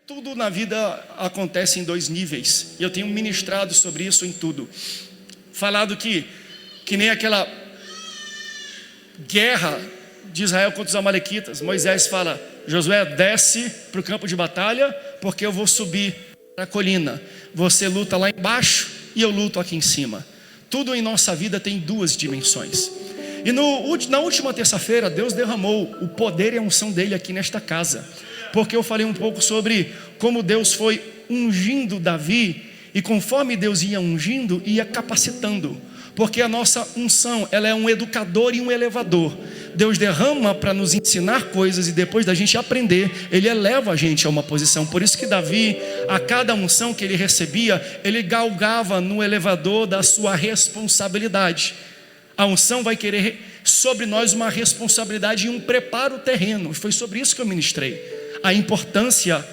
Tudo na vida acontece em dois níveis. E eu tenho ministrado sobre isso em tudo. Falado que nem aquela guerra de Israel contra os amalequitas. Moisés fala: Josué, desce para o campo de batalha, porque eu vou subir para a colina. Você luta lá embaixo e eu luto aqui em cima. Tudo em nossa vida tem duas dimensões. E na última terça-feira, Deus derramou o poder e a unção dele aqui nesta casa, porque eu falei um pouco sobre como Deus foi ungindo Davi, e conforme Deus ia ungindo, ia capacitando, porque a nossa unção, ela é um educador e um elevador. Deus derrama para nos ensinar coisas, e depois da gente aprender, Ele eleva a gente a uma posição. Por isso que Davi, a cada unção que ele recebia, ele galgava no elevador da sua responsabilidade. A unção vai querer sobre nós uma responsabilidade e um preparo terreno. Foi sobre isso que eu ministrei. A importância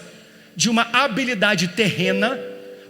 de uma habilidade terrena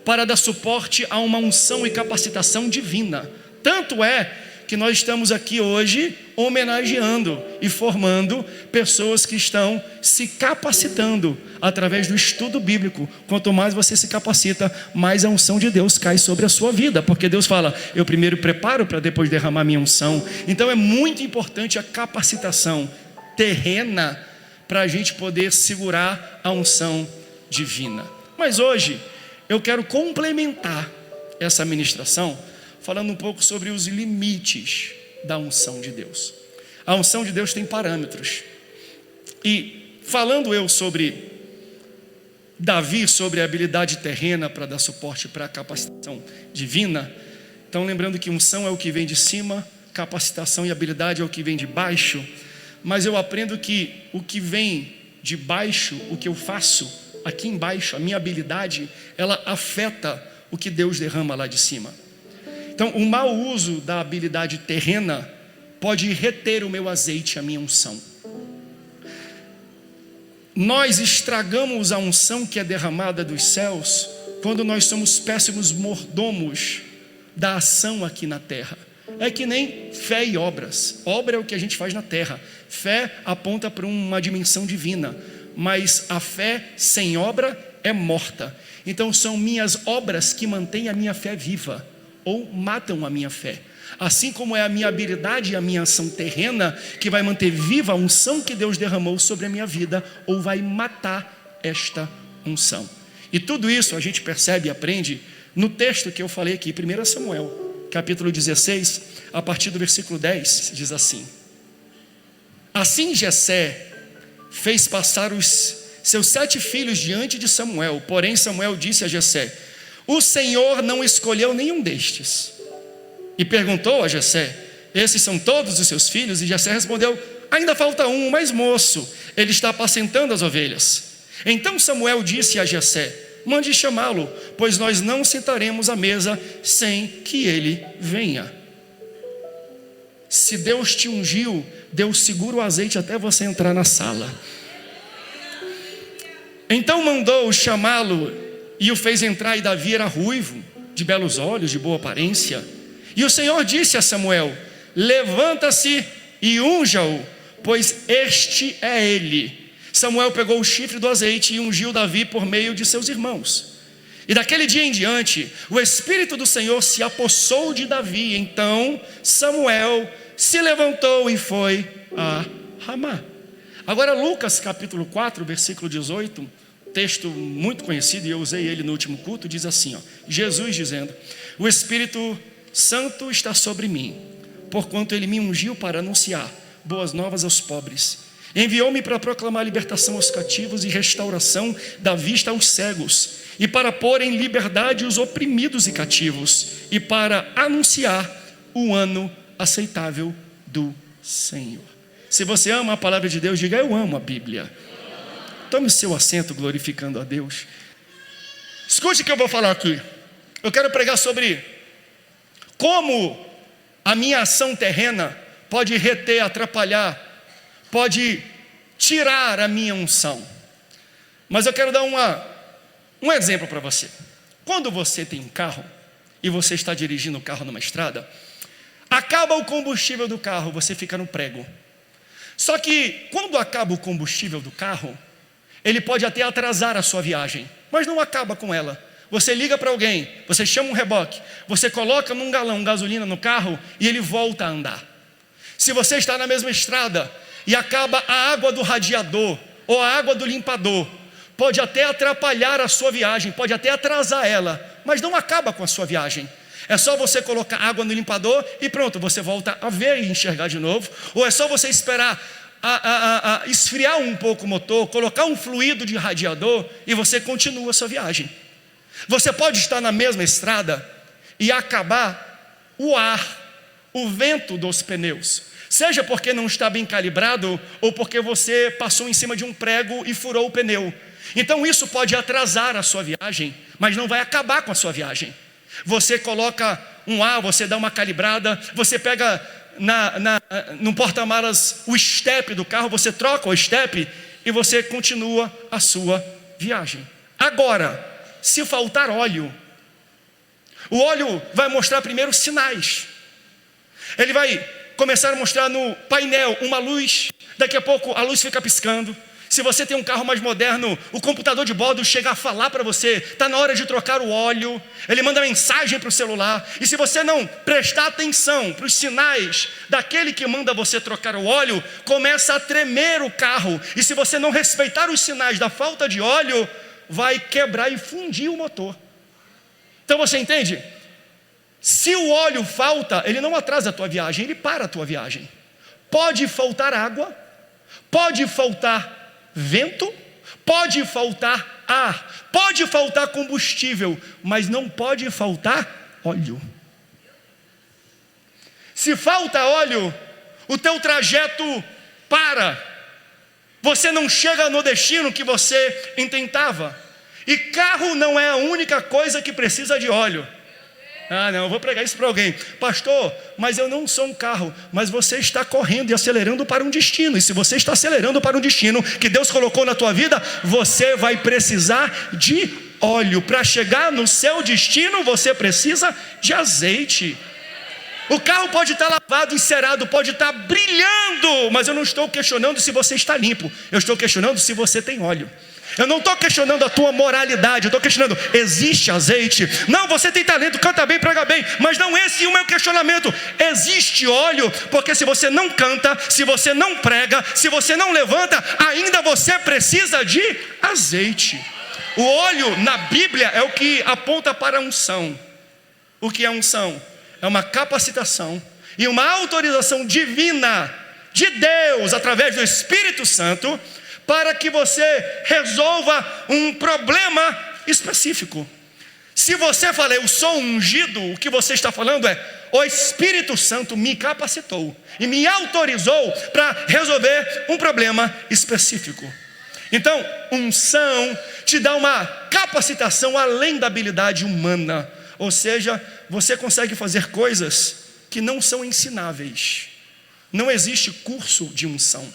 para dar suporte a uma unção e capacitação divina. Tanto é que nós estamos aqui hoje homenageando e formando pessoas que estão se capacitando através do estudo bíblico. Quanto mais você se capacita, mais a unção de Deus cai sobre a sua vida, porque Deus fala: eu primeiro preparo para depois derramar minha unção. Então é muito importante a capacitação terrena para a gente poder segurar a unção divina. Mas hoje eu quero complementar essa ministração falando um pouco sobre os limites da unção de Deus. A unção de Deus tem parâmetros. E falando eu sobre Davi, sobre a habilidade terrena para dar suporte para a capacitação divina, então lembrando que unção é o que vem de cima, capacitação e habilidade é o que vem de baixo. Mas eu aprendo que o que vem de baixo, o que eu faço aqui embaixo, a minha habilidade, ela afeta o que Deus derrama lá de cima. Então, o mau uso da habilidade terrena pode reter o meu azeite, a minha unção. Nós estragamos a unção que é derramada dos céus quando nós somos péssimos mordomos da ação aqui na terra. É que nem fé e obras. Obra é o que a gente faz na terra. Fé aponta para uma dimensão divina, mas a fé sem obra é morta. Então são minhas obras que mantêm a minha fé viva ou matam a minha fé. Assim como é a minha habilidade e a minha ação terrena que vai manter viva a unção que Deus derramou sobre a minha vida, ou vai matar esta unção. E tudo isso a gente percebe e aprende no texto que eu falei aqui, 1 Samuel, capítulo 16, a partir do versículo 10, diz assim: assim Jessé fez passar os seus 7 filhos diante de Samuel, porém Samuel disse a Jessé: o Senhor não escolheu nenhum destes. E perguntou a Jessé: esses são todos os seus filhos? E Jessé respondeu: ainda falta um, mais moço, ele está apacentando as ovelhas. Então Samuel disse a Jessé: mande chamá-lo, pois nós não sentaremos à mesa sem que ele venha. Se Deus te ungiu, Deus segura o azeite até você entrar na sala. Então mandou chamá-lo e o fez entrar, e Davi era ruivo, de belos olhos, de boa aparência. E o Senhor disse a Samuel: levanta-se e unja-o, pois este é ele. Samuel pegou o chifre do azeite e ungiu Davi por meio de seus irmãos. E daquele dia em diante, o Espírito do Senhor se apossou de Davi. Então Samuel se levantou e foi a Ramá. Agora Lucas capítulo 4, versículo 18, texto muito conhecido, e eu usei ele no último culto, diz assim, Jesus dizendo: o Espírito Santo está sobre mim, porquanto ele me ungiu para anunciar boas novas aos pobres. Enviou-me para proclamar libertação aos cativos e restauração da vista aos cegos, e para pôr em liberdade os oprimidos e cativos, e para anunciar o ano aceitável do Senhor. Se você ama a palavra de Deus, diga: eu amo a Bíblia. Tome o seu assento glorificando a Deus. Escute o que eu vou falar aqui. Eu quero pregar sobre como a minha ação terrena pode reter, atrapalhar, pode tirar a minha unção. Mas eu quero dar um exemplo para você. Quando você tem um carro e você está dirigindo o carro numa estrada, acaba o combustível do carro, você fica no prego. Só que quando acaba o combustível do carro, ele pode até atrasar a sua viagem, mas não acaba com ela. Você liga para alguém, você chama um reboque, você coloca num galão gasolina no carro e ele volta a andar. Se você está na mesma estrada e acaba a água do radiador ou a água do limpador, pode até atrapalhar a sua viagem, pode até atrasar ela, mas não acaba com a sua viagem. É só você colocar água no limpador e pronto, você volta a ver e enxergar de novo. Ou é só você esperar esfriar um pouco o motor, colocar um fluido de radiador e você continua a sua viagem. Você pode estar na mesma estrada e acabar o ar, o vento dos pneus, seja porque não está bem calibrado ou porque você passou em cima de um prego e furou o pneu. Então isso pode atrasar a sua viagem, mas não vai acabar com a sua viagem. Você coloca um ar, você dá uma calibrada, você pega no porta-malas o estepe do carro, você troca o estepe e você continua a sua viagem. Agora, se faltar óleo, o óleo vai mostrar primeiro sinais. Ele vai começar a mostrar no painel uma luz, daqui a pouco a luz fica piscando. Se você tem um carro mais moderno, o computador de bordo chega a falar para você, está na hora de trocar o óleo, ele manda mensagem para o celular, e se você não prestar atenção para os sinais daquele que manda você trocar o óleo, começa a tremer o carro, e se você não respeitar os sinais da falta de óleo, vai quebrar e fundir o motor. Então você entende? Se o óleo falta, ele não atrasa a tua viagem, ele para a tua viagem. Pode faltar água, pode faltar vento, pode faltar ar, pode faltar combustível, mas não pode faltar óleo. Se falta óleo, o teu trajeto para, você não chega no destino que você intentava. E carro não é a única coisa que precisa de óleo. Ah, não, eu vou pregar isso para alguém. Pastor, mas eu não sou um carro. Mas você está correndo e acelerando para um destino. E se você está acelerando para um destino que Deus colocou na tua vida, você vai precisar de óleo. Para chegar no seu destino, você precisa de azeite. O carro pode estar lavado, encerado, pode estar brilhando, mas eu não estou questionando se você está limpo. Eu estou questionando se você tem óleo. Eu não estou questionando a tua moralidade, eu estou questionando, existe azeite? Não, você tem talento, canta bem, prega bem, mas não esse é o meu questionamento. Existe óleo? Porque se você não canta, se você não prega, se você não levanta, ainda você precisa de azeite. O óleo na Bíblia é o que aponta para a unção. O que é unção? É uma capacitação e uma autorização divina de Deus, através do Espírito Santo, para que você resolva um problema específico. Se você fala, eu sou ungido, o que você está falando é, o Espírito Santo me capacitou e me autorizou para resolver um problema específico. Então, unção te dá uma capacitação além da habilidade humana. Ou seja, você consegue fazer coisas que não são ensináveis. Não existe curso de unção.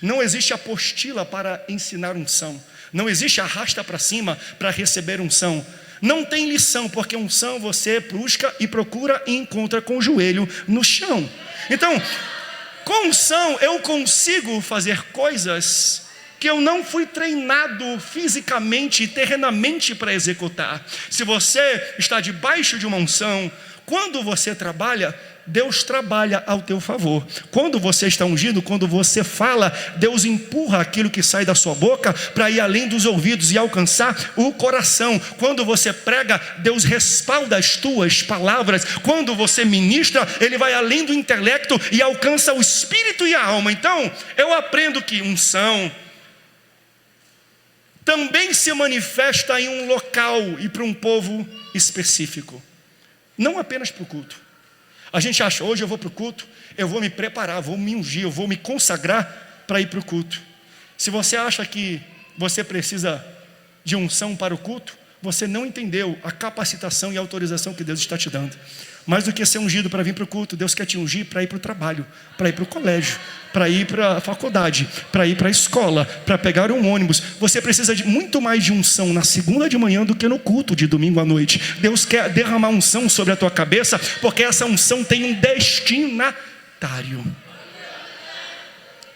Não existe apostila para ensinar unção. Não existe arrasta para cima para receber unção. Não tem lição, porque unção você busca e procura e encontra com o joelho no chão. Então, com unção eu consigo fazer coisas que eu não fui treinado fisicamente e terrenamente para executar. Se você está debaixo de uma unção, quando você trabalha, Deus trabalha ao teu favor. Quando você está ungido, quando você fala, Deus empurra aquilo que sai da sua boca para ir além dos ouvidos e alcançar o coração. Quando você prega, Deus respalda as tuas palavras. Quando você ministra, Ele vai além do intelecto e alcança o espírito e a alma. Então, eu aprendo que unção também se manifesta em um local e para um povo específico. Não apenas para o culto. A gente acha, hoje eu vou para o culto, eu vou me preparar, vou me ungir, eu vou me consagrar para ir para o culto. Se você acha que você precisa de unção para o culto, você não entendeu a capacitação e a autorização que Deus está te dando. Mais do que ser ungido para vir para o culto, Deus quer te ungir para ir para o trabalho, para ir para o colégio, para ir para a faculdade, para ir para a escola, para pegar um ônibus. Você precisa de muito mais de unção na segunda de manhã do que no culto de domingo à noite. Deus quer derramar unção sobre a tua cabeça, porque essa unção tem um destinatário.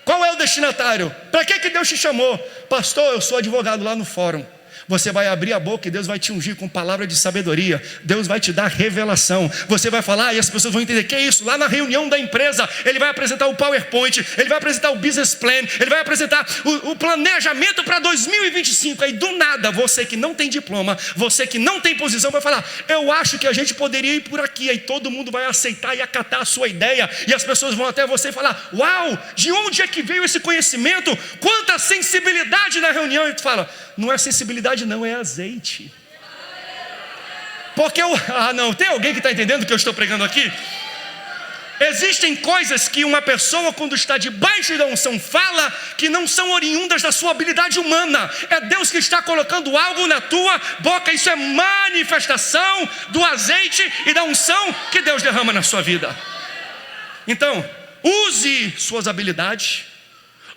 Qual é o destinatário? Para que Deus te chamou? Pastor, eu sou advogado lá no fórum. Você vai abrir a boca e Deus vai te ungir com palavra de sabedoria. Deus vai te dar revelação. Você vai falar e as pessoas vão entender. Que é isso? Lá na reunião da empresa, ele vai apresentar o PowerPoint, ele vai apresentar o business plan, ele vai apresentar o planejamento para 2025. Aí do nada, você que não tem diploma, você que não tem posição, vai falar: eu acho que a gente poderia ir por aqui. Aí todo mundo vai aceitar e acatar a sua ideia. E as pessoas vão até você e falar: uau, de onde é que veio esse conhecimento? Quanta sensibilidade na reunião. E tu fala: não é sensibilidade não, é azeite. Porque não, tem alguém que está entendendo o que eu estou pregando aqui? Existem coisas que uma pessoa, quando está debaixo da unção, fala que não são oriundas da sua habilidade humana. É Deus que está colocando algo na tua boca. Isso é manifestação do azeite e da unção que Deus derrama na sua vida. Então, use suas habilidades,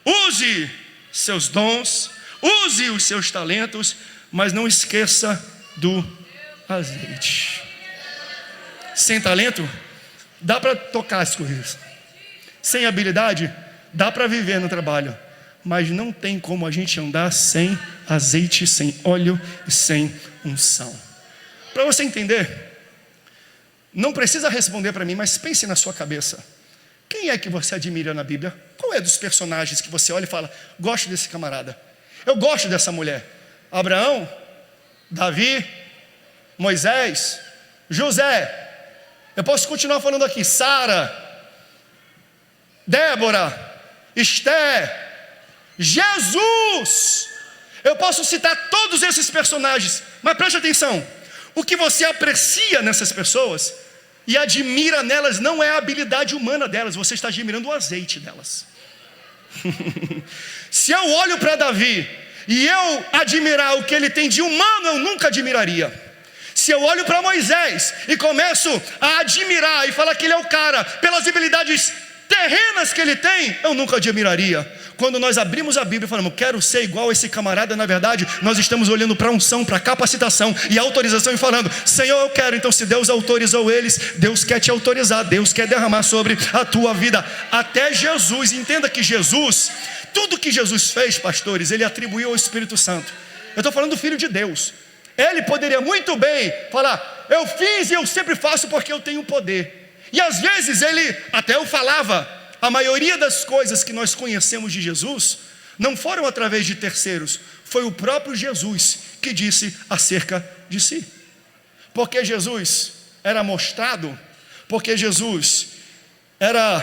use seus dons, use os seus talentos, mas não esqueça do azeite. Sem talento, dá para tocar as coisas. Sem habilidade, dá para viver no trabalho. Mas não tem como a gente andar sem azeite, sem óleo e sem unção. Para você entender, não precisa responder para mim, mas pense na sua cabeça. Quem é que você admira na Bíblia? Qual é dos personagens que você olha e fala: gosto desse camarada, eu gosto dessa mulher? Abraão, Davi, Moisés, José. Eu posso continuar falando aqui: Sara, Débora, Esther, Jesus. Eu posso citar todos esses personagens, mas preste atenção: o que você aprecia nessas pessoas e admira nelas não é a habilidade humana delas, você está admirando o azeite delas. Se eu olho para Davi e eu admirar o que ele tem de humano, eu nunca admiraria. Se eu olho para Moisés e começo a admirar e falar que ele é o cara pelas habilidades terrenas que ele tem, eu nunca admiraria. Quando nós abrimos a Bíblia e falamos: quero ser igual a esse camarada, na verdade, nós estamos olhando para a unção, para a capacitação e autorização e falando: Senhor, eu quero. Então, se Deus autorizou eles, Deus quer te autorizar, Deus quer derramar sobre a tua vida. Até Jesus, entenda que Jesus, tudo que Jesus fez, pastores, ele atribuiu ao Espírito Santo. Eu estou falando do Filho de Deus. Ele poderia muito bem falar: eu fiz e eu sempre faço porque eu tenho poder. E às vezes ele até eu falava. A maioria das coisas que nós conhecemos de Jesus não foram através de terceiros, foi o próprio Jesus que disse acerca de si. Porque Jesus era mostrado, porque Jesus era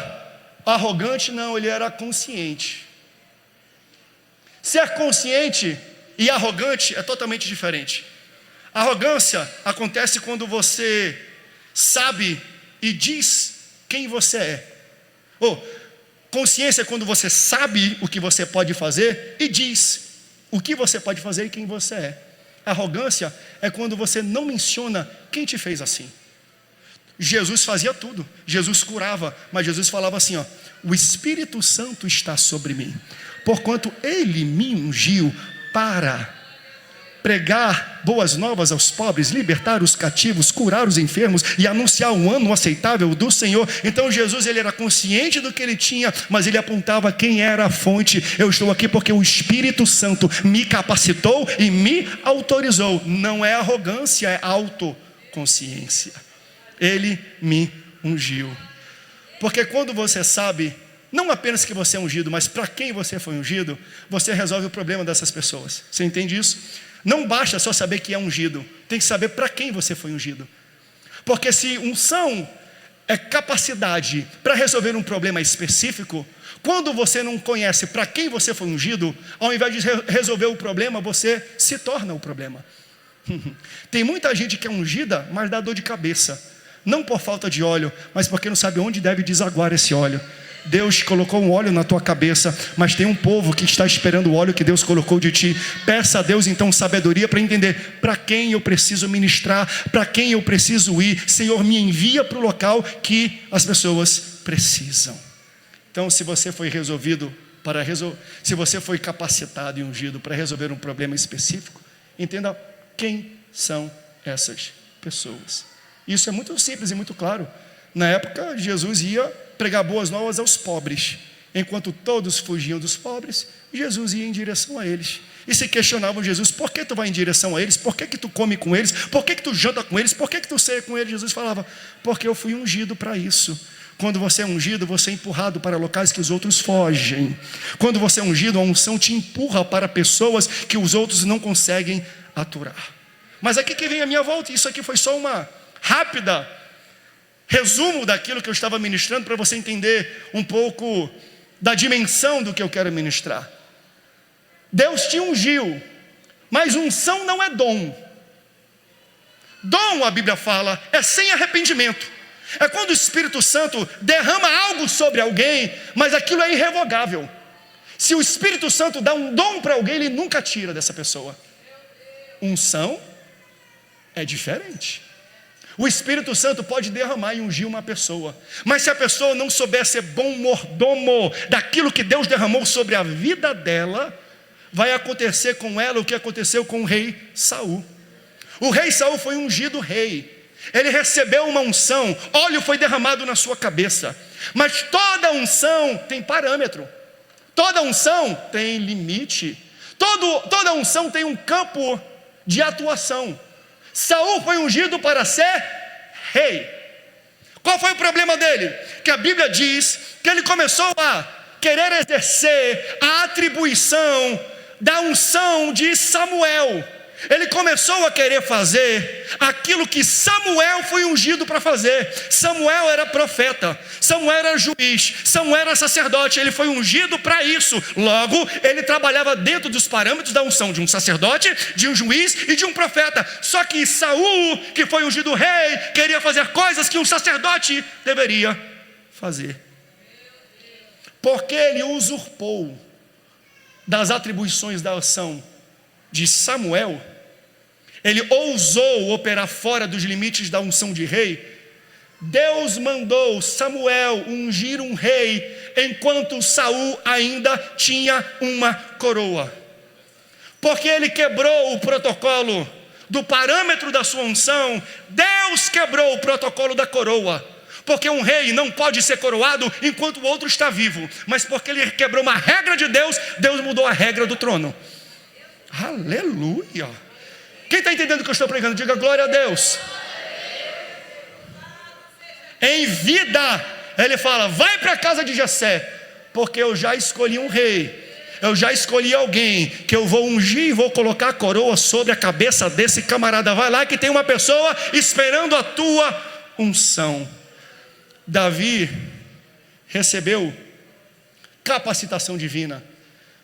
arrogante? Não, ele era consciente. Ser consciente e arrogante é totalmente diferente. Arrogância acontece quando você sabe e diz quem você é. Consciência é quando você sabe o que você pode fazer e diz o que você pode fazer e quem você é. Arrogância é quando você não menciona quem te fez assim. Jesus fazia tudo, Jesus curava, mas Jesus falava assim: o Espírito Santo está sobre mim, porquanto Ele me ungiu para pregar boas novas aos pobres, libertar os cativos, curar os enfermos e anunciar um ano aceitável do Senhor. Então Jesus, ele era consciente do que ele tinha, mas ele apontava quem era a fonte. Eu estou aqui porque o Espírito Santo me capacitou e me autorizou. Não é arrogância, é autoconsciência. Ele me ungiu. Porque quando você sabe não apenas que você é ungido, mas para quem você foi ungido, você resolve o problema dessas pessoas. Você entende isso? Não basta só saber que é ungido, tem que saber para quem você foi ungido. Porque se unção é capacidade para resolver um problema específico, quando você não conhece para quem você foi ungido, ao invés de resolver o problema, você se torna o problema. Tem muita gente que é ungida, mas dá dor de cabeça. Não por falta de óleo, mas porque não sabe onde deve desaguar esse óleo. Deus colocou um óleo na tua cabeça, mas tem um povo que está esperando o óleo que Deus colocou de ti. Peça a Deus então sabedoria para entender para quem eu preciso ministrar, para quem eu preciso ir. Senhor, me envia para o local que as pessoas precisam. Então, se você foi se você foi capacitado e ungido para resolver um problema específico, entenda quem são essas pessoas. Isso é muito simples e muito claro. Na época, Jesus ia pregar boas novas aos pobres. Enquanto todos fugiam dos pobres, Jesus ia em direção a eles. E se questionavam Jesus: por que tu vai em direção a eles? Por que tu come com eles? Por que tu janta com eles? Por que tu ceia com eles? Jesus falava: porque eu fui ungido para isso. Quando você é ungido, você é empurrado para locais que os outros fogem. Quando você é ungido, a unção te empurra para pessoas que os outros não conseguem aturar. Mas aqui que vem a minha volta, isso aqui foi só uma rápida resumo daquilo que eu estava ministrando, para você entender um pouco da dimensão do que eu quero ministrar. Deus te ungiu, mas unção não é dom. Dom, a Bíblia fala, é sem arrependimento. É quando o Espírito Santo derrama algo sobre alguém, mas aquilo é irrevogável. Se o Espírito Santo dá um dom para alguém, ele nunca tira dessa pessoa. Unção é diferente. O Espírito Santo pode derramar e ungir uma pessoa, mas se a pessoa não souber ser bom mordomo daquilo que Deus derramou sobre a vida dela, vai acontecer com ela o que aconteceu com o rei Saul. O rei Saul foi ungido rei. Ele recebeu uma unção, óleo foi derramado na sua cabeça. Mas toda unção tem parâmetro, toda unção tem limite, toda unção tem um campo de atuação. Saul foi ungido para ser rei. Qual foi o problema dele? Que a Bíblia diz que ele começou a querer exercer a atribuição da unção de Samuel. Ele começou a querer fazer aquilo que Samuel foi ungido para fazer. Samuel era profeta, Samuel era juiz, Samuel era sacerdote. Ele foi ungido para isso. Logo, ele trabalhava dentro dos parâmetros da unção de um sacerdote, de um juiz e de um profeta. Só que Saul, que foi ungido rei, queria fazer coisas que um sacerdote deveria fazer, porque ele usurpou das atribuições da unção de Samuel. Ele ousou operar fora dos limites da unção de rei. Deus mandou Samuel ungir um rei, enquanto Saul ainda tinha uma coroa, porque ele quebrou o protocolo do parâmetro da sua unção. Deus quebrou o protocolo da coroa, porque um rei não pode ser coroado enquanto o outro está vivo, mas porque ele quebrou uma regra de Deus, Deus mudou a regra do trono. Aleluia! Quem está entendendo o que eu estou pregando? Diga glória a Deus. Em vida, ele fala: vai para a casa de Jessé, porque eu já escolhi um rei, eu já escolhi alguém que eu vou ungir e vou colocar a coroa sobre a cabeça desse camarada. Vai lá que tem uma pessoa esperando a tua unção. Davi recebeu capacitação divina,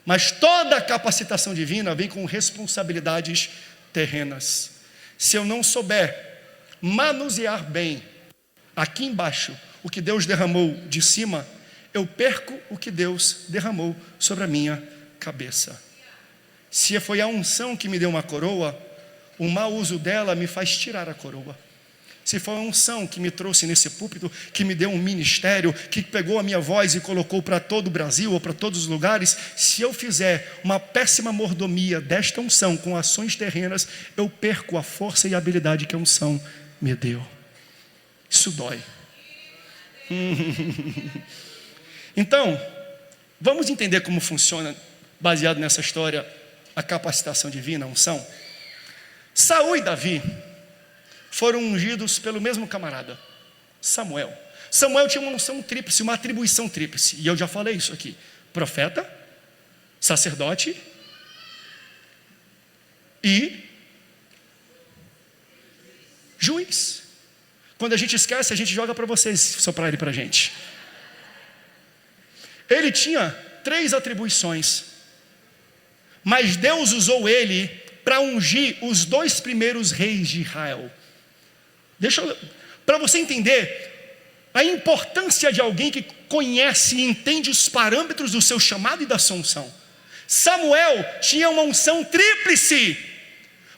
mas toda capacitação divina vem com responsabilidades terrenas. Se eu não souber manusear bem aqui embaixo o que Deus derramou de cima, eu perco o que Deus derramou sobre a minha cabeça. Se foi a unção que me deu uma coroa, o mau uso dela me faz tirar a coroa. Se foi a unção que me trouxe nesse púlpito, que me deu um ministério, que pegou a minha voz e colocou para todo o Brasil ou para todos os lugares, se eu fizer uma péssima mordomia desta unção com ações terrenas, eu perco a força e a habilidade que a unção me deu. Isso dói. Então, vamos entender como funciona, baseado nessa história, a capacitação divina, a unção. Saul e Davi foram ungidos pelo mesmo camarada, Samuel. Samuel tinha uma unção tríplice, uma atribuição tríplice, e eu já falei isso aqui: profeta, sacerdote e juiz. Quando a gente esquece, a gente joga para vocês soprar ele para a gente. Ele tinha 3 atribuições, mas Deus usou ele para ungir os 2 primeiros reis de Israel. Para você entender a importância de alguém que conhece e entende os parâmetros do seu chamado e da sua unção. Samuel tinha uma unção tríplice,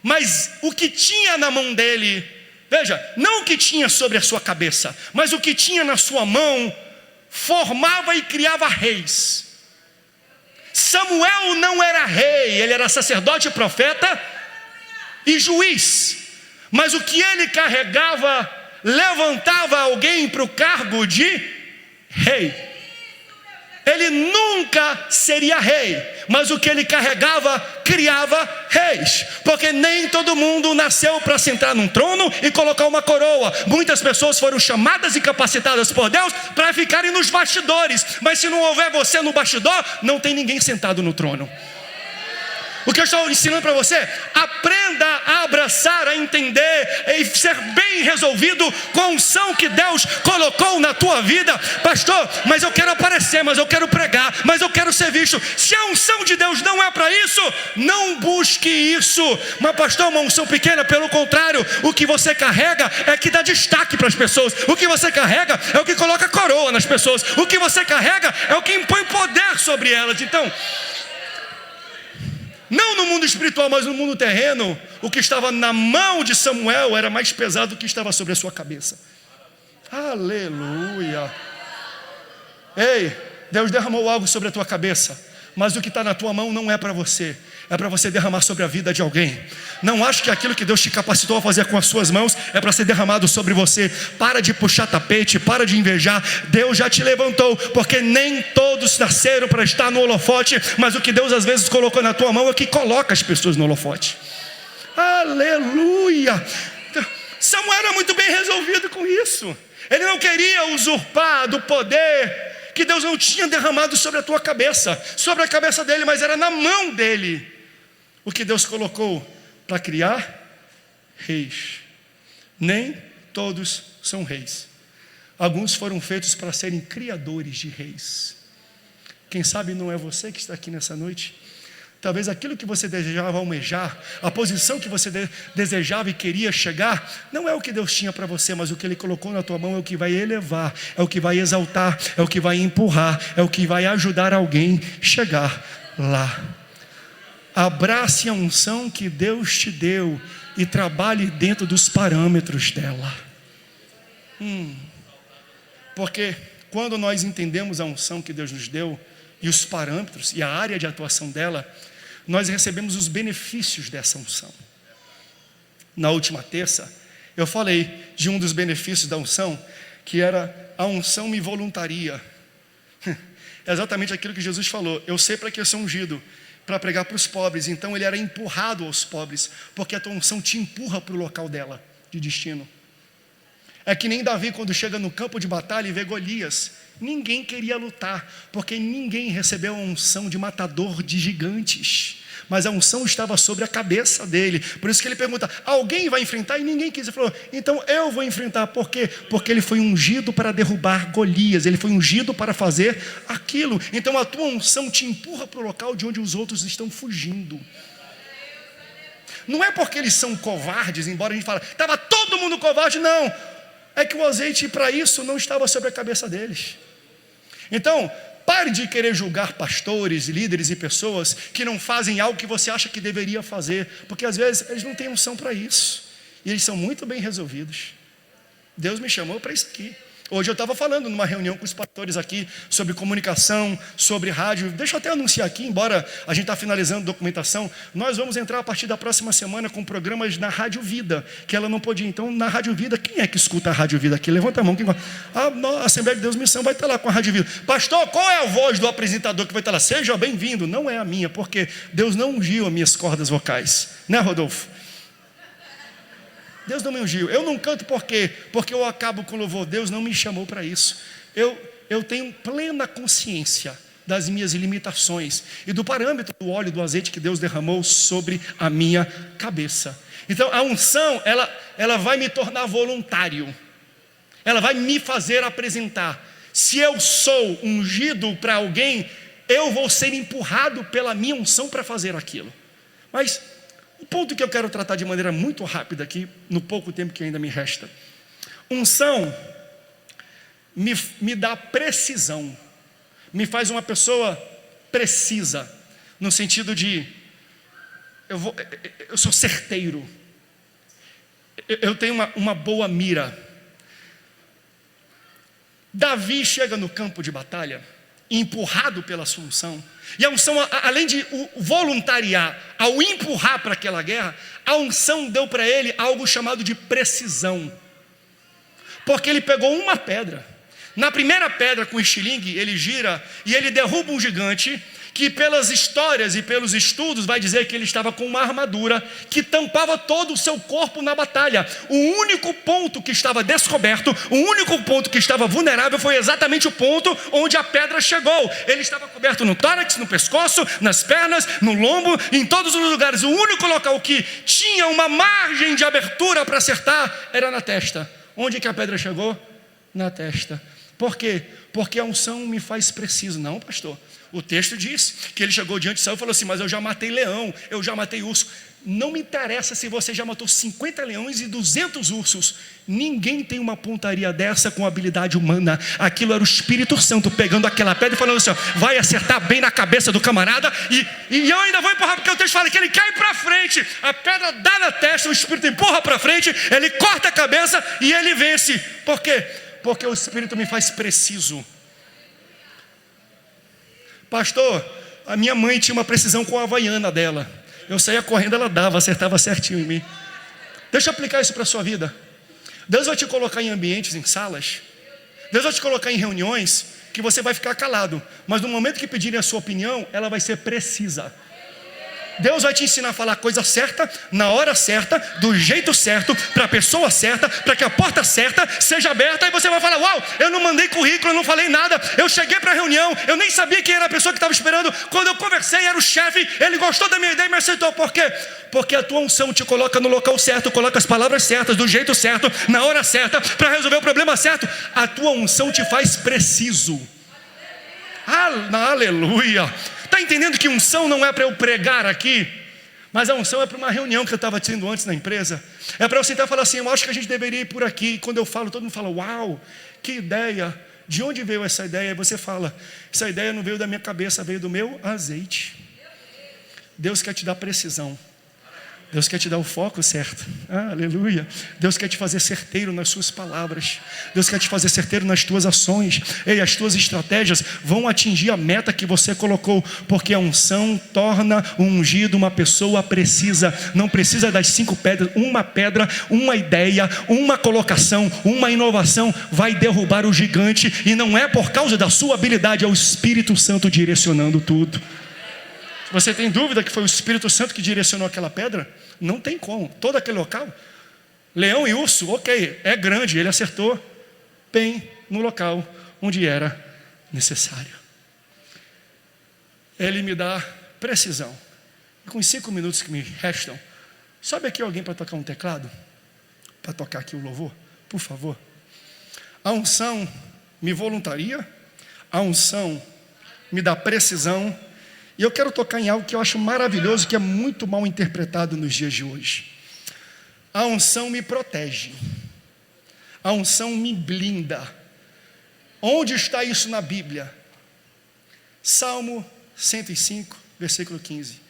mas o que tinha na mão dele, veja, não o que tinha sobre a sua cabeça, mas o que tinha na sua mão, formava e criava reis. Samuel não era rei, ele era sacerdote, profeta e juiz. Mas o que ele carregava levantava alguém para o cargo de rei. Ele nunca seria rei, mas o que ele carregava criava reis, porque nem todo mundo nasceu para sentar num trono e colocar uma coroa. Muitas pessoas foram chamadas e capacitadas por Deus para ficarem nos bastidores, mas se não houver você no bastidor, não tem ninguém sentado no trono. O que eu estou ensinando para você: aprenda a abraçar, a entender e ser bem resolvido com a unção que Deus colocou na tua vida. Pastor, mas eu quero aparecer, mas eu quero pregar, mas eu quero ser visto. Se a unção de Deus não é para isso, não busque isso. Mas pastor, uma unção pequena, pelo contrário, o que você carrega é que dá destaque para as pessoas. O que você carrega é o que coloca coroa nas pessoas. O que você carrega é o que impõe poder sobre elas. Então, não no mundo espiritual, mas no mundo terreno, o que estava na mão de Samuel era mais pesado do que estava sobre a sua cabeça. Aleluia. Ei, Deus derramou algo sobre a tua cabeça, mas o que está na tua mão não é para você, é para você derramar sobre a vida de alguém. Não acho que aquilo que Deus te capacitou a fazer com as suas mãos é para ser derramado sobre você. Para de puxar tapete, para de invejar. Deus já te levantou, porque nem todos nasceram para estar no holofote, mas o que Deus às vezes colocou na tua mão é que coloca as pessoas no holofote. Aleluia. Samuel era muito bem resolvido com isso. Ele não queria usurpar do poder que Deus não tinha derramado sobre a tua cabeça, sobre a cabeça dele, mas era na mão dele o que Deus colocou para criar reis. Nem todos são reis. Alguns foram feitos para serem criadores de reis. Quem sabe não é você que está aqui nessa noite? Talvez aquilo que você desejava almejar, a posição que você desejava e queria chegar, não é o que Deus tinha para você, mas o que Ele colocou na tua mão é o que vai elevar, é o que vai exaltar, é o que vai empurrar, é o que vai ajudar alguém a chegar lá. Abrace a unção que Deus te deu e trabalhe dentro dos parâmetros dela. Porque quando nós entendemos a unção que Deus nos deu e os parâmetros e a área de atuação dela, nós recebemos os benefícios dessa unção. Na última terça, eu falei de um dos benefícios da unção, que era: a unção me voluntaria. É exatamente aquilo que Jesus falou: eu sei para que eu sou ungido, para pregar para os pobres. Então ele era empurrado aos pobres, porque a tua unção te empurra para o local dela, de destino. É que nem Davi, quando chega no campo de batalha e vê Golias. Ninguém queria lutar, porque ninguém recebeu a unção de matador de gigantes, mas a unção estava sobre a cabeça dele. Por isso que ele pergunta: alguém vai enfrentar? E ninguém quis. Ele falou: então eu vou enfrentar. Por quê? Porque ele foi ungido para derrubar Golias, ele foi ungido para fazer aquilo. Então a tua unção te empurra para o local de onde os outros estão fugindo. Não é porque eles são covardes, embora a gente fale, estava todo mundo covarde, não. É que o azeite para isso não estava sobre a cabeça deles. Então, pare de querer julgar pastores, líderes e pessoas que não fazem algo que você acha que deveria fazer, porque às vezes eles não têm unção para isso, e eles são muito bem resolvidos. Deus me chamou para isso aqui. Hoje eu estava falando numa reunião com os pastores aqui sobre comunicação, sobre rádio. Deixa eu até anunciar aqui, embora a gente está finalizando a documentação, nós vamos entrar a partir da próxima semana com programas na Rádio Vida, que ela não podia. Então, na Rádio Vida, quem é que escuta a Rádio Vida aqui? Levanta a mão. A Assembleia de Deus Missão vai estar lá com a Rádio Vida. Pastor, qual é a voz do apresentador que vai estar lá? Seja bem-vindo. Não é a minha, porque Deus não ungiu as minhas cordas vocais. Né, Rodolfo? Deus não me ungiu. Eu não canto por quê? Porque eu acabo com louvor. Deus não me chamou para isso. Eu tenho plena consciência das minhas limitações e do parâmetro do óleo, do azeite que Deus derramou sobre a minha cabeça. Então a unção, ela vai me tornar voluntário. Ela vai me fazer apresentar. Se eu sou ungido para alguém, eu vou ser empurrado pela minha unção para fazer aquilo. Mas o ponto que eu quero tratar de maneira muito rápida aqui, no pouco tempo que ainda me resta: unção me dá precisão, me faz uma pessoa precisa, no sentido de eu sou certeiro, eu tenho uma boa mira. Davi chega no campo de batalha empurrado pela sua unção, e a unção, além de voluntariar, ao empurrar para aquela guerra, a unção deu para ele algo chamado de precisão, porque ele pegou uma pedra. Na primeira pedra com estilingue, ele gira e ele derruba um gigante que pelas histórias e pelos estudos vai dizer que ele estava com uma armadura que tampava todo o seu corpo na batalha. O único ponto que estava descoberto, o único ponto que estava vulnerável foi exatamente o ponto onde a pedra chegou. Ele estava coberto no tórax, no pescoço, nas pernas, no lombo, em todos os lugares. O único local que tinha uma margem de abertura para acertar era na testa. Onde que a pedra chegou? Na testa. Por quê? Porque a unção me faz preciso. Não, pastor. O texto diz que ele chegou diante de Saul e falou assim: mas eu já matei leão, eu já matei urso. Não me interessa se você já matou 50 leões e 200 ursos. Ninguém tem uma pontaria dessa com habilidade humana. Aquilo era o Espírito Santo pegando aquela pedra e falando assim: ó, vai acertar bem na cabeça do camarada. E eu ainda vou empurrar, porque o texto fala que ele cai para frente. A pedra dá na testa, o Espírito empurra para frente, ele corta a cabeça e ele vence. Por quê? Porque o Espírito me faz preciso. Pastor, a minha mãe tinha uma precisão com a havaiana dela. Eu saía correndo, ela dava, acertava certinho em mim. Deixa eu aplicar isso para a sua vida. Deus vai te colocar em ambientes, em salas. Deus vai te colocar em reuniões que você vai ficar calado. Mas no momento que pedirem a sua opinião, ela vai ser precisa. Deus vai te ensinar a falar a coisa certa, na hora certa, do jeito certo, para a pessoa certa, para que a porta certa seja aberta. E você vai falar: uau, eu não mandei currículo, eu não falei nada, eu cheguei para a reunião, eu nem sabia quem era a pessoa que estava esperando. Quando eu conversei, era o chefe, ele gostou da minha ideia e me aceitou. Por quê? Porque a tua unção te coloca no local certo, coloca as palavras certas, do jeito certo, na hora certa, para resolver o problema certo. A tua unção te faz preciso. Aleluia. Está entendendo que unção não é para eu pregar aqui, mas a unção é para uma reunião que eu estava tendo antes na empresa. É para eu sentar e falar assim: eu acho que a gente deveria ir por aqui. E quando eu falo, todo mundo fala: uau, que ideia. De onde veio essa ideia? E você fala: essa ideia não veio da minha cabeça, veio do meu azeite. Deus quer te dar precisão. Deus quer te dar o foco certo. Aleluia. Deus quer te fazer certeiro nas suas palavras. Deus quer te fazer certeiro nas tuas ações. E as tuas estratégias vão atingir a meta que você colocou. Porque a unção torna o ungido uma pessoa precisa. Não precisa das 5 pedras. Uma pedra, uma ideia, uma colocação, uma inovação vai derrubar o gigante. E não é por causa da sua habilidade, é o Espírito Santo direcionando tudo. Você tem dúvida que foi o Espírito Santo que direcionou aquela pedra? Não tem como. Todo aquele local, leão e urso, ok, é grande. Ele acertou bem no local onde era necessário. Ele me dá precisão. E com os 5 minutos que me restam, sobe aqui alguém para tocar um teclado? Para tocar aqui o louvor? Por favor. A unção me voluntaria. A unção me dá precisão. E eu quero tocar em algo que eu acho maravilhoso, que é muito mal interpretado nos dias de hoje. A unção me protege. A unção me blinda. Onde está isso na Bíblia? Salmo 105, versículo 15.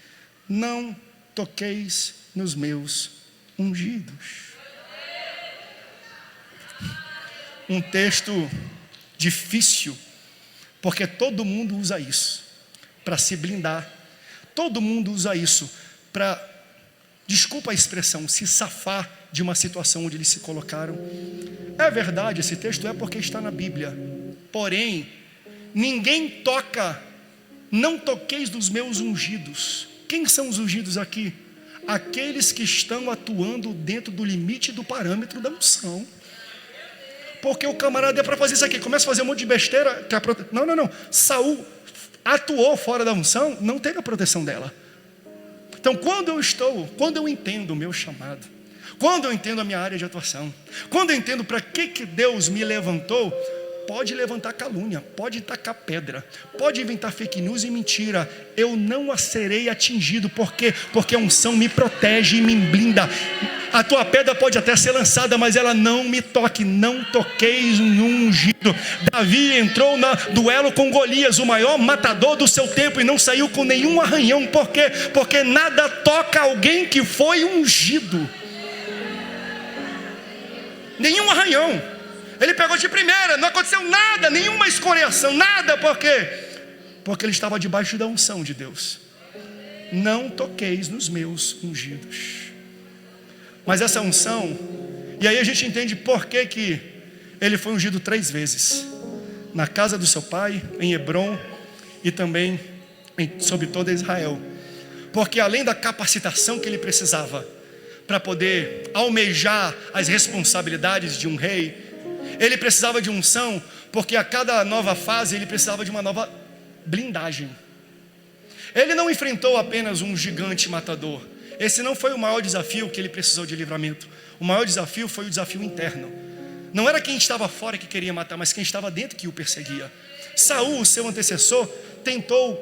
Não toqueis nos meus ungidos. Um texto difícil, porque todo mundo usa isso para se blindar. Todo mundo usa isso para, desculpa a expressão, se safar de uma situação onde eles se colocaram. É verdade, esse texto é porque está na Bíblia. Porém, ninguém toca, não toqueis dos meus ungidos. Quem são os ungidos aqui? Aqueles que estão atuando dentro do limite do parâmetro da unção. Porque o camarada é para fazer isso aqui, começa a fazer um monte de besteira. Não. Saul atuou fora da unção, não teve a proteção dela. Então quando eu entendo o meu chamado, quando eu entendo a minha área de atuação, quando eu entendo para que Deus me levantou, pode levantar calúnia, pode tacar pedra, pode inventar fake news e mentira, eu não serei atingido. Por quê? Porque a unção me protege e me blinda. A tua pedra pode até ser lançada, mas ela não me toque. Não toqueis no ungido. Davi entrou no duelo com Golias, o maior matador do seu tempo, e não saiu com nenhum arranhão. Por quê? Porque nada toca alguém que foi ungido. Nenhum arranhão. Ele pegou de primeira, não aconteceu nada, nenhuma escoriação, nada. Por quê? Porque ele estava debaixo da unção de Deus. Não toqueis nos meus ungidos. Mas essa unção, e aí a gente entende por que ele foi ungido 3 vezes. na casa do seu pai, em Hebrom, e também sobre toda Israel. Porque além da capacitação que ele precisava para poder almejar as responsabilidades de um rei, ele precisava de unção, porque a cada nova fase ele precisava de uma nova blindagem. Ele não enfrentou apenas um gigante matador. Esse não foi o maior desafio que ele precisou de livramento. O maior desafio foi o desafio interno. Não era quem estava fora que queria matar, mas quem estava dentro que o perseguia. Saul, o seu antecessor, tentou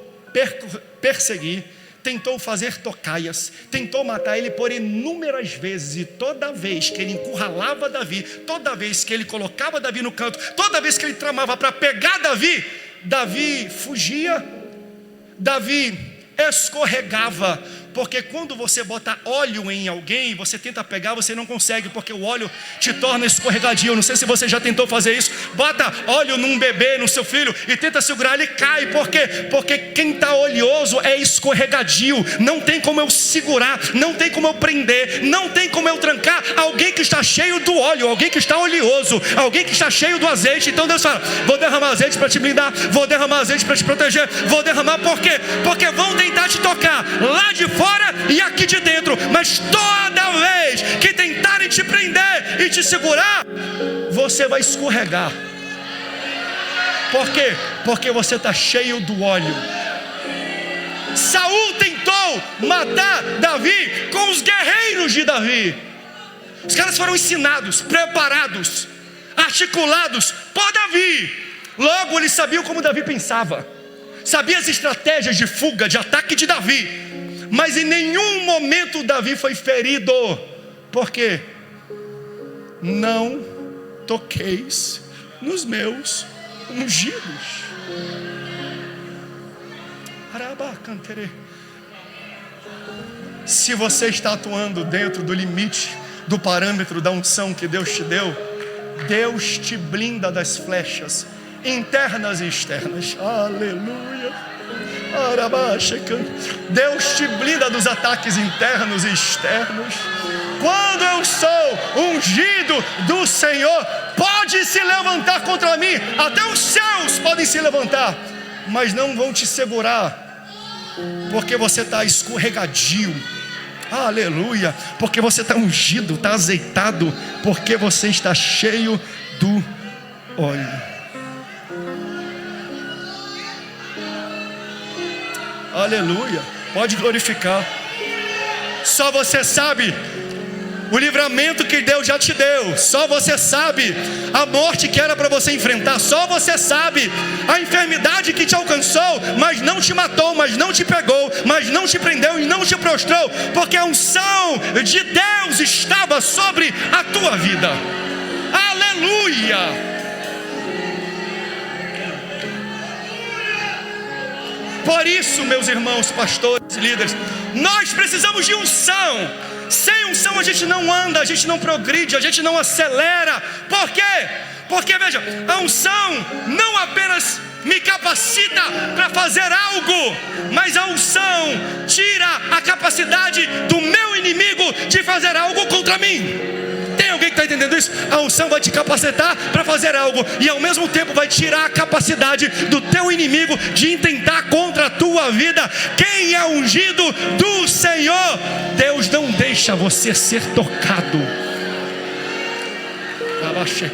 perseguir, tentou fazer tocaias, tentou matar ele por inúmeras vezes. E toda vez que ele encurralava Davi, toda vez que ele colocava Davi no canto, toda vez que ele tramava para pegar Davi, Davi fugia, Davi escorregava. Porque quando você bota óleo em alguém, você tenta pegar, você não consegue, porque o óleo te torna escorregadio. Não sei se você já tentou fazer isso. Bota óleo num bebê, no seu filho, e tenta segurar, ele cai. Por quê? Porque quem está oleoso é escorregadio. Não tem como eu segurar, não tem como eu prender, não tem como eu trancar alguém que está cheio do óleo, alguém que está oleoso, alguém que está cheio do azeite. Então Deus fala: vou derramar azeite para te blindar, vou derramar azeite para te proteger, vou derramar. Por quê? Porque vão tentar te tocar lá de fora e aqui de dentro, mas toda vez que tentarem te prender e te segurar, você vai escorregar. Por quê? Porque você está cheio do óleo. Saul tentou matar Davi com os guerreiros de Davi. Os caras foram ensinados, preparados, articulados por Davi. Logo eles sabiam como Davi pensava, sabia as estratégias de fuga, de ataque de Davi. Mas em nenhum momento Davi foi ferido. Por quê? Não toqueis nos meus ungidos. Se você está atuando dentro do limite, do parâmetro da unção que Deus te deu, Deus te blinda das flechas internas e externas. Aleluia. Deus te blinda dos ataques internos e externos. Quando eu sou ungido do Senhor, pode se levantar contra mim, até os céus podem se levantar, mas não vão te segurar, porque você está escorregadio. Aleluia. Porque você está ungido, está azeitado, porque você está cheio do óleo. Aleluia, pode glorificar. Só você sabe o livramento que Deus já te deu. Só você sabe a morte que era para você enfrentar. Só você sabe a enfermidade que te alcançou, mas não te matou, mas não te pegou, mas não te prendeu e não te prostrou, porque a unção de Deus estava sobre a tua vida. Aleluia. Por isso, meus irmãos, pastores e líderes, nós precisamos de unção. Sem unção a gente não anda, a gente não progride, a gente não acelera. Por quê? Porque veja, a unção não apenas me capacita para fazer algo, mas a unção tira a capacidade do meu inimigo de fazer algo contra mim. Tem alguém que está entendendo isso? A unção vai te capacitar para fazer algo, e ao mesmo tempo vai tirar a capacidade do teu inimigo de intentar contra a tua vida. Quem é ungido do Senhor, Deus não deixa você ser tocado.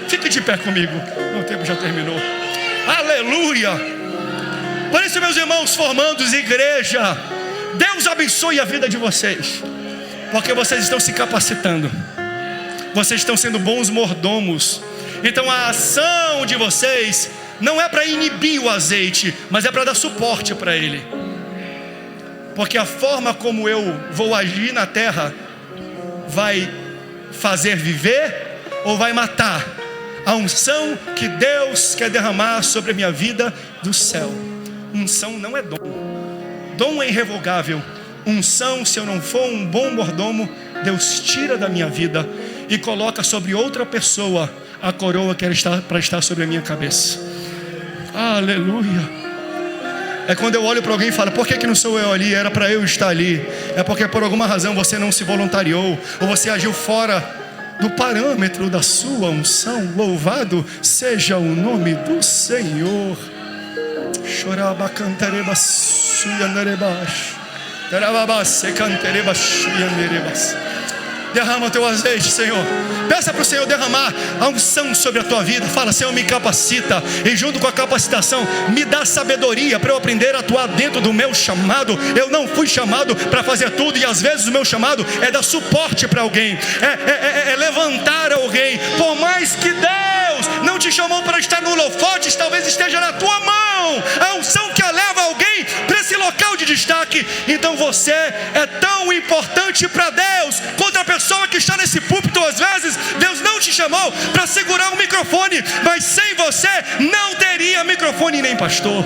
Fique de pé comigo, meu tempo já terminou. Aleluia. Por isso, meus irmãos formandos, igreja, Deus abençoe a vida de vocês, porque vocês estão se capacitando, vocês estão sendo bons mordomos. Então a ação de vocês não é para inibir o azeite, mas é para dar suporte para ele. Porque a forma como eu vou agir na terra vai fazer viver ou vai matar a unção que Deus quer derramar sobre a minha vida do céu. Unção não é dom. Dom é irrevogável. Unção, se eu não for um bom mordomo, Deus tira da minha vida e coloca sobre outra pessoa a coroa que era para estar sobre a minha cabeça. Aleluia. É quando eu olho para alguém e falo: por que não sou eu ali? Era para eu estar ali. É porque por alguma razão você não se voluntariou, ou você agiu fora do parâmetro da sua unção. Louvado seja o nome do Senhor. Choraba cantareba suyanderebas. Tarababase cantareba suyanderebas. Derrama o teu azeite, Senhor. Peça para o Senhor derramar a unção sobre a tua vida. Fala: Senhor, me capacita. E junto com a capacitação, me dá sabedoria para eu aprender a atuar dentro do meu chamado. Eu não fui chamado para fazer tudo. E às vezes o meu chamado é dar suporte para alguém, é levantar alguém. Por mais que Deus não te chamou para estar no holofote, talvez esteja na tua mão a unção que leva alguém para esse local de destaque. Então você é tão importante para Deus quanto a pessoa que está nesse púlpito. Às vezes Deus não te chamou para segurar um microfone, mas sem você não teria microfone nem pastor.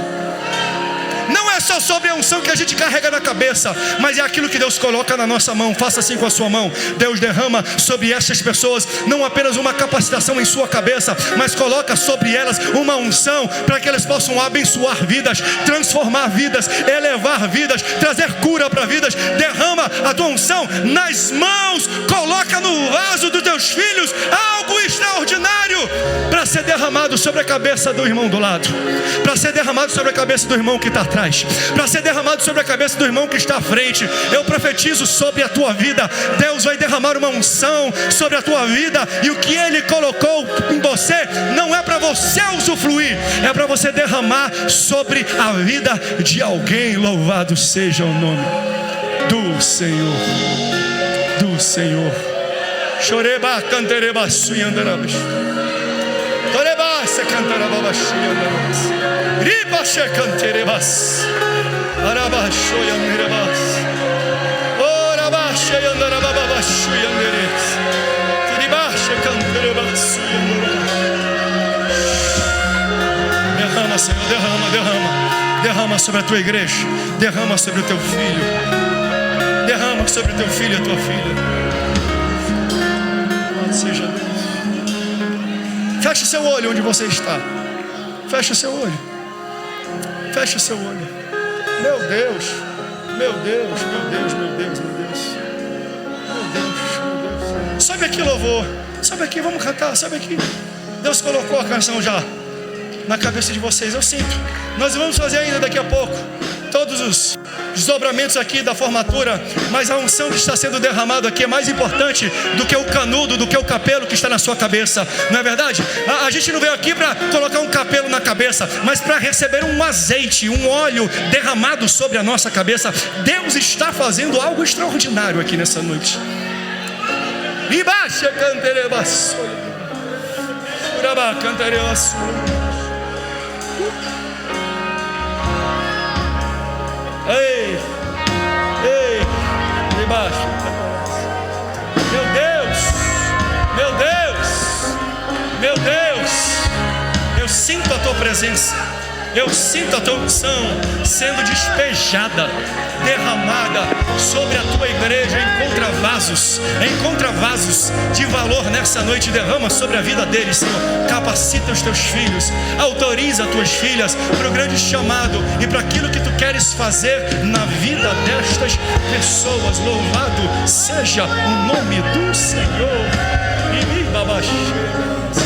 Não é só sobre a unção que a gente carrega na cabeça, mas é aquilo que Deus coloca na nossa mão. Faça assim com a sua mão. Deus derrama sobre essas pessoas não apenas uma capacitação em sua cabeça, mas coloca sobre elas uma unção para que elas possam abençoar vidas, transformar vidas, elevar vidas, trazer cura para vidas. Derrama a tua unção nas mãos, coloca no vaso dos teus filhos algo extraordinário para ser derramado sobre a cabeça do irmão do lado, para ser derramado sobre a cabeça do irmão que está atrás, para ser derramado sobre a cabeça do irmão que está à frente. Eu profetizo sobre a tua vida. Deus vai derramar uma unção sobre a tua vida, e o que Ele colocou em você não é para você usufruir, é para você derramar sobre a vida de alguém. Louvado seja o nome do Senhor, do Senhor. Choreba cantereba suyandarabas. Toreba se cantarabas suyandarabas. Ribache canterebas. Arabacho yanderebas. Orabache yandarabas suyanderes. Ribache canterebas suyanderebas. Derrama, Senhor, derrama. Derrama sobre a tua igreja. Derrama sobre o teu filho. Derrama sobre o teu filho e a tua filha. Louvado seja Deus. Feche seu olho onde você está. Feche seu olho. Feche seu olho. Meu Deus. Meu Deus, meu Deus, meu Deus, meu Deus. Meu Deus, meu Deus. Sobe aqui, louvor. Sobe aqui, vamos cantar, sobe aqui. Deus colocou a canção já na cabeça de vocês, eu sinto. Nós vamos fazer ainda daqui a pouco todos os desdobramentos aqui da formatura, mas a unção que está sendo derramada aqui é mais importante do que o canudo, do que o capelo que está na sua cabeça, não é verdade? A gente não veio aqui para colocar um capelo na cabeça, mas para receber um azeite, um óleo derramado sobre a nossa cabeça. Deus está fazendo algo extraordinário aqui nessa noite. Ribacha canterebas. Uraba canterebas. Ei, debaixo. Meu Deus, meu Deus, meu Deus. Eu sinto a tua presença. Eu sinto a tua unção sendo despejada, derramada sobre a tua igreja. Encontra vasos de valor nessa noite. Derrama sobre a vida deles, Senhor. Capacita os teus filhos, autoriza as tuas filhas para o grande chamado e para aquilo que tu queres fazer na vida destas pessoas. Louvado seja o nome do Senhor. E me babacheiras.